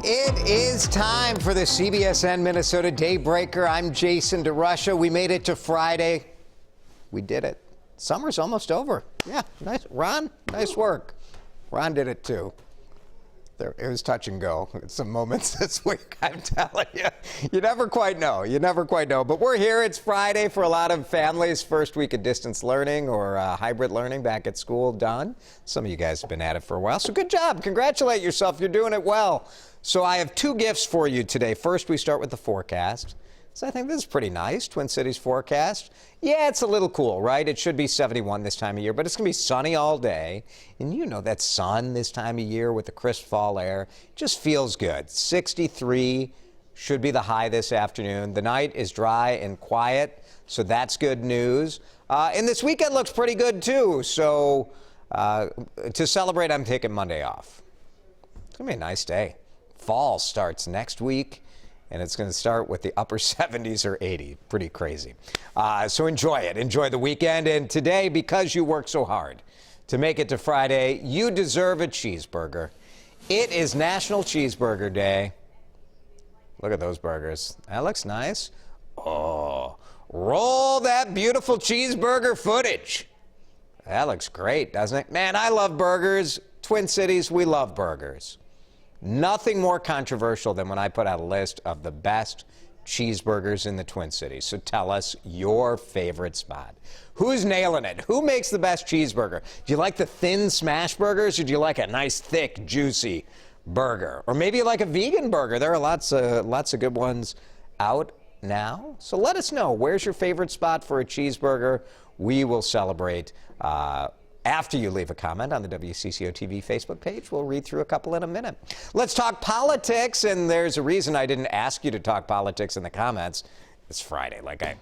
It is time for the CBSN Minnesota Daybreaker. I'm Jason DeRusha. We made it to Friday. We did it. Summer's almost over. Yeah, nice. Ron, nice work. Ron did it too. It was touch and go at some moments this week, I'm telling you. You never quite know. You never quite know. But we're here. It's Friday for a lot of families. First week of distance learning or hybrid learning back at school done. Some of you guys have been at it for a while. So good job. Congratulate yourself. You're doing it well. So I have two gifts for you today. First, we start with the forecast. So I think this is pretty nice, Twin Cities forecast. Yeah, it's a little cool, right? It should be 71 this time of year, but it's going to be sunny all day. And you know that sun this time of year with the crisp fall air just feels good. 63 should be the high this afternoon. The night is dry and quiet, so that's good news. And this weekend looks pretty good, too. So to celebrate, I'm taking Monday off. It's going to be a nice day. Fall starts next week. And it's going to start with the upper 70s or 80. Pretty crazy. So enjoy it. Enjoy the weekend. And today, because you work so hard to make it to Friday, you deserve a cheeseburger. It is National Cheeseburger Day. Look at those burgers. That looks nice. Oh, roll that beautiful cheeseburger footage. That looks great, doesn't it? Man, I love burgers. Twin Cities, we love burgers. Nothing more controversial than when I put out a list of the best cheeseburgers in the Twin Cities. So tell us your favorite spot. Who's nailing it? Who makes the best cheeseburger? Do you like the thin smash burgers, or do you like a nice, thick, juicy burger? Or maybe you like a vegan burger. There are lots of good ones out now. So let us know. Where's your favorite spot for a cheeseburger? We will celebrate after you leave a comment on the WCCO TV Facebook page. We'll read through a couple in a minute. Let's talk politics, and there's a reason I didn't ask you to talk politics in the comments. It's Friday. Like, I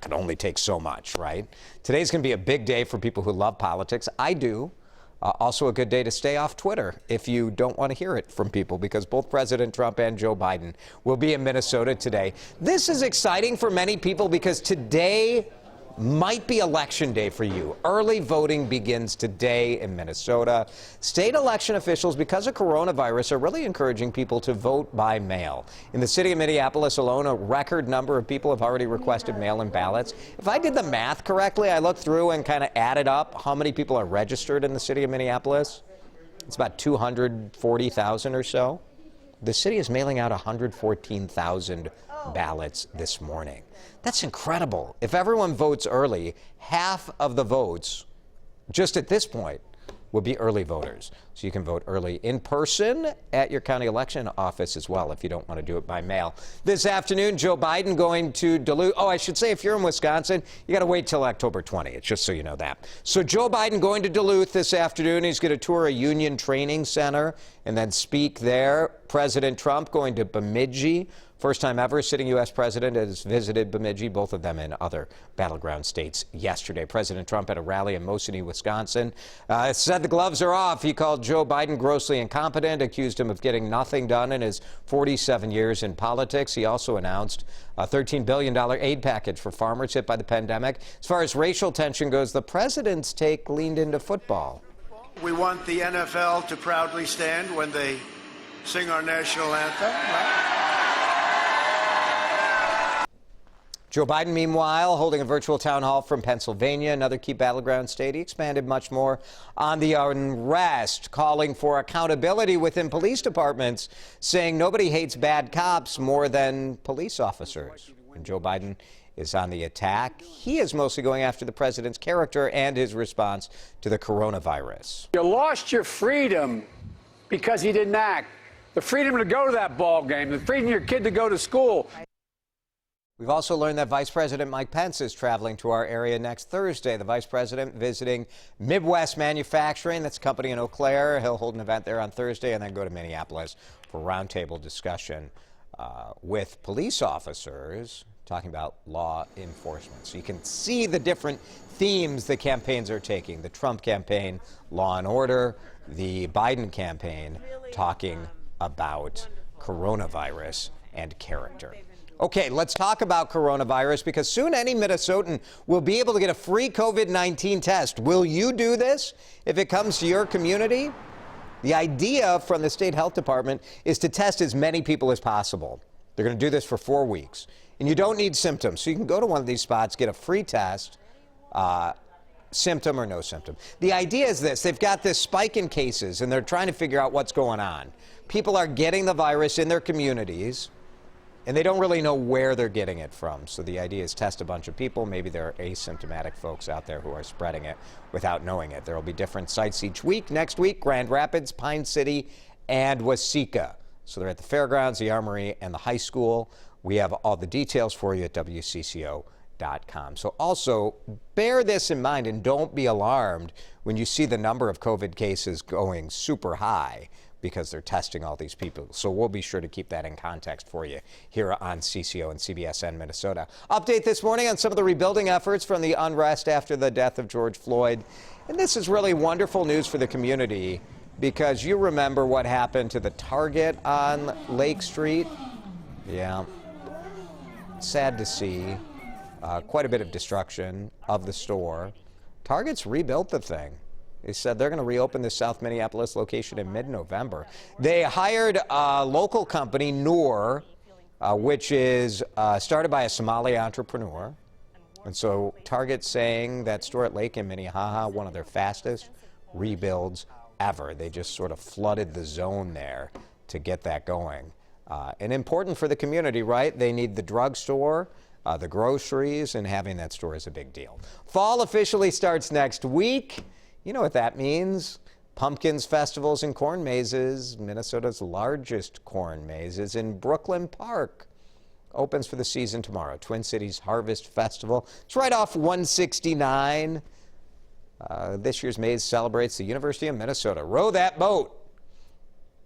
can only take so much, right? Today's going to be a big day for people who love politics. I do. Also a good day to stay off Twitter if you don't want to hear it from people, because both President Trump and Joe Biden will be in Minnesota today. This is exciting for many people because today might be election day for you. Early voting begins today in Minnesota. State election officials, because of coronavirus, are really encouraging people to vote by mail. In the city of Minneapolis alone, a record number of people have already requested mail-in ballots. If I did the math correctly, I looked through and kind of added up how many people are registered in the city of Minneapolis. It's about 240,000 or so. The city is mailing out 114,000 ballots this morning. That's incredible. If everyone votes early, half of the votes, just at this point, would be early voters. So you can vote early in person at your county election office as well if you don't want to do it by mail. This afternoon, Joe Biden going to Duluth. Oh, I should say, if you're in Wisconsin, you got to wait till October 20th, just so you know that. So Joe Biden going to Duluth this afternoon. He's going to tour a union training center and then speak there. President Trump going to Bemidji. First time ever sitting U.S. president has visited Bemidji, both of them in other battleground states yesterday. President Trump at a rally in Mosinee, Wisconsin, said the gloves are off. He called Joe Biden grossly incompetent, accused him of getting nothing done in his 47 years in politics. He also announced a $13 billion aid package for farmers hit by the pandemic. As far as racial tension goes, the president's take leaned into football. We want the NFL to proudly stand when they sing our national anthem, right? Joe Biden, meanwhile, holding a virtual town hall from Pennsylvania, another key battleground state. He expanded much more on the unrest, calling for accountability within police departments, saying nobody hates bad cops more than police officers. When Joe Biden is on the attack, he is mostly going after the president's character and his response to the coronavirus. You lost your freedom because he didn't act. The freedom to go to that ball game, the freedom of your kid to go to school. We've also learned that Vice President Mike Pence is traveling to our area next Thursday. The vice president visiting Midwest Manufacturing, that's a company in Eau Claire. He'll hold an event there on Thursday and then go to Minneapolis for roundtable discussion with police officers talking about law enforcement. So you can see the different themes the campaigns are taking. The Trump campaign, law and order. The Biden campaign, talking about coronavirus and character. Okay, let's talk about coronavirus, because soon any Minnesotan will be able to get a free COVID-19 test. Will you do this if it comes to your community? The idea from the state health department is to test as many people as possible. They're going to do this for 4 weeks. And you don't need symptoms. So you can go to one of these spots, get a free test, symptom or no symptom. The idea is this. They've got this spike in cases, and they're trying to figure out what's going on. People are getting the virus in their communities, and they don't really know where they're getting it from. So the idea is test a bunch of people. Maybe there are asymptomatic folks out there who are spreading it without knowing it. There will be different sites each week. Next week, Grand Rapids, Pine City, and Waseca. So they're at the fairgrounds, the armory, and the high school. We have all the details for you at WCCO.com. So also bear this in mind and don't be alarmed when you see the number of COVID cases going super high because they're testing all these people. So we'll be sure to keep that in context for you here on CCO and CBSN Minnesota. Update this morning on some of the rebuilding efforts from the unrest after the death of George Floyd. And this is really wonderful news for the community because you remember what happened to the Target on Lake Street. Yeah. Sad to see. Quite a bit of destruction of the store. Target's rebuilt the thing. They said they're going to reopen the South Minneapolis location in mid-November. They hired a local company, Noor, which is started by a Somali entrepreneur. And so Target's saying that store at Lake in Minnehaha, one of their fastest rebuilds ever. They just sort of flooded the zone there to get that going. And important for the community, right? They need the drugstore, the groceries, and having that store is a big deal. Fall officially starts next week. You know what that means. Pumpkins, festivals, and corn mazes. Minnesota's largest corn maze is in Brooklyn Park. Opens for the season tomorrow. Twin Cities Harvest Festival. It's right off 169. This year's maze celebrates the University of Minnesota. Row that boat.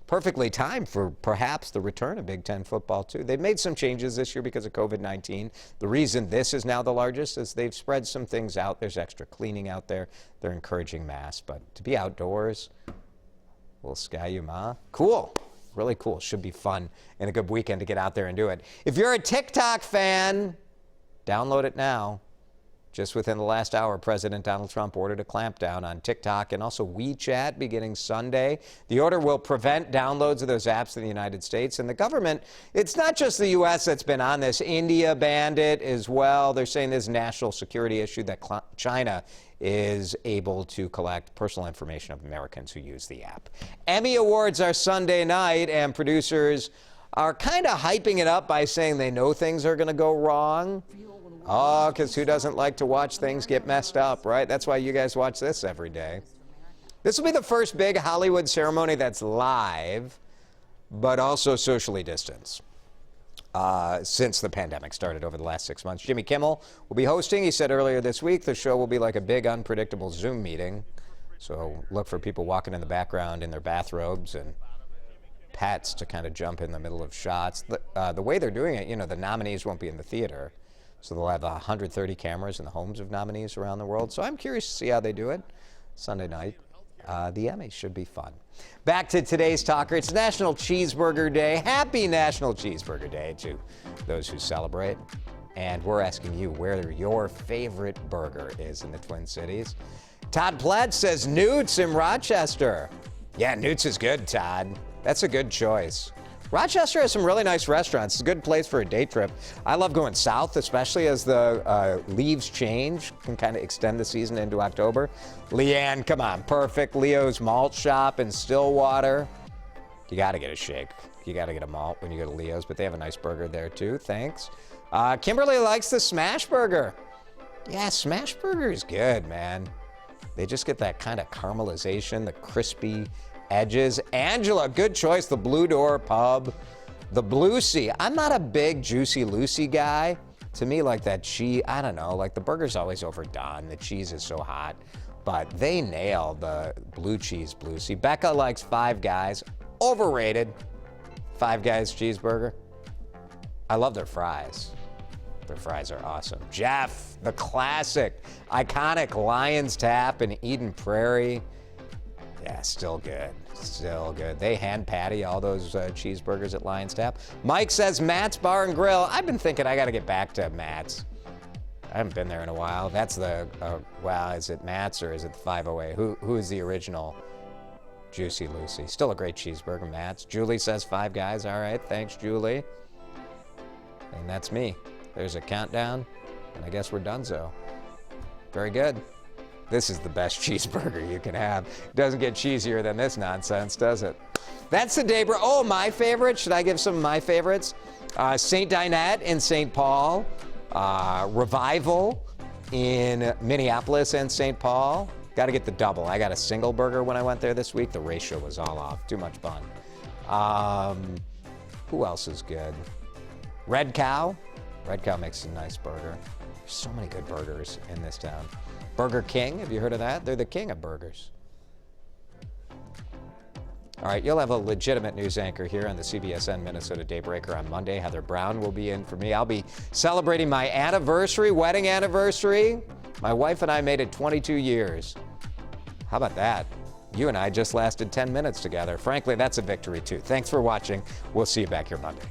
Perfectly timed for perhaps the return of Big Ten football, too. They've made some changes this year because of COVID-19. The reason this is now the largest is they've spread some things out. There's extra cleaning out there. They're encouraging masks. But to be outdoors, little Sky Yuma, cool. Really cool. Should be fun and a good weekend to get out there and do it. If you're a TikTok fan, download it now. Just within the last hour, President Donald Trump ordered a clampdown on TikTok and also WeChat beginning Sunday. The order will prevent downloads of those apps in the United States. And the government, it's not just the U.S. that's been on this. India banned it as well. They're saying this is a national security issue that China is able to collect personal information of Americans who use the app. Emmy Awards are Sunday night, and producers are kind of hyping it up by saying they know things are going to go wrong. Oh, because who doesn't like to watch things get messed up, right? That's why you guys watch this every day. This will be the first big Hollywood ceremony that's live, but also socially distanced since the pandemic started over the last 6 months. Jimmy Kimmel will be hosting. He said earlier this week the show will be like a big, unpredictable Zoom meeting. So look for people walking in the background in their bathrobes and pets to kind of jump in the middle of shots. The way they're doing it, you know, the nominees won't be in the theater. So they'll have 130 cameras in the homes of nominees around the world. So I'm curious to see how they do it Sunday night. The Emmys should be fun. Back to today's talker. It's National Cheeseburger Day. Happy National Cheeseburger Day to those who celebrate. And we're asking you where your favorite burger is in the Twin Cities. Todd Platt says Newt's in Rochester. Yeah, Newt's is good, Todd. That's a good choice. Rochester has some really nice restaurants. It's a good place for a day trip. I love going south, especially as the leaves change. Can kind of extend the season into October. Leanne, come on, perfect. Leo's Malt Shop in Stillwater. You got to get a shake. You got to get a malt when you go to Leo's, but they have a nice burger there too. Thanks. Kimberly likes the Smash Burger. Yeah, Smash Burger is good, man. They just get that kind of caramelization, the crispy edges. Angela, good choice. The Blue Door Pub, the Blue Sea. I'm not a big Juicy Lucy guy. To me, like that cheese, I don't know, like the burger's always overdone. The cheese is so hot, but they nail the blue cheese Blue Sea. Becca likes Five Guys, overrated. Five Guys cheeseburger. I love their fries. Their fries are awesome. Jeff, the classic, iconic Lion's Tap in Eden Prairie. Yeah, still good. Still good. They hand patty all those cheeseburgers at Lion's Tap. Mike says Matt's Bar and Grill. I've been thinking I got to get back to Matt's. I haven't been there in a while. That's the, wow, is it Matt's or is it the 508? Who is the original Juicy Lucy. Still a great cheeseburger, Matt's. Julie says 5 guys. All right, thanks, Julie. And that's me. There's a countdown, and I guess we're donezo. Very good. This is the best cheeseburger you can have. Doesn't get cheesier than this nonsense, does it? That's the Daybreaker. Oh, my favorite. Should I give some of my favorites? St. Dinette in St. Paul. Revival in Minneapolis and St. Paul. Got to get the double. I got a single burger when I went there this week. The ratio was all off. Too much fun. Who else is good? Red Cow. Red Cow makes a nice burger. There's so many good burgers in this town. Burger King, have you heard of that? They're the king of burgers. All right, you'll have a legitimate news anchor here on the CBSN Minnesota Daybreaker on Monday. Heather Brown will be in for me. I'll be celebrating my anniversary, wedding anniversary. My wife and I made it 22 years. How about that? You and I just lasted 10 minutes together. Frankly, that's a victory too. Thanks for watching. We'll see you back here Monday.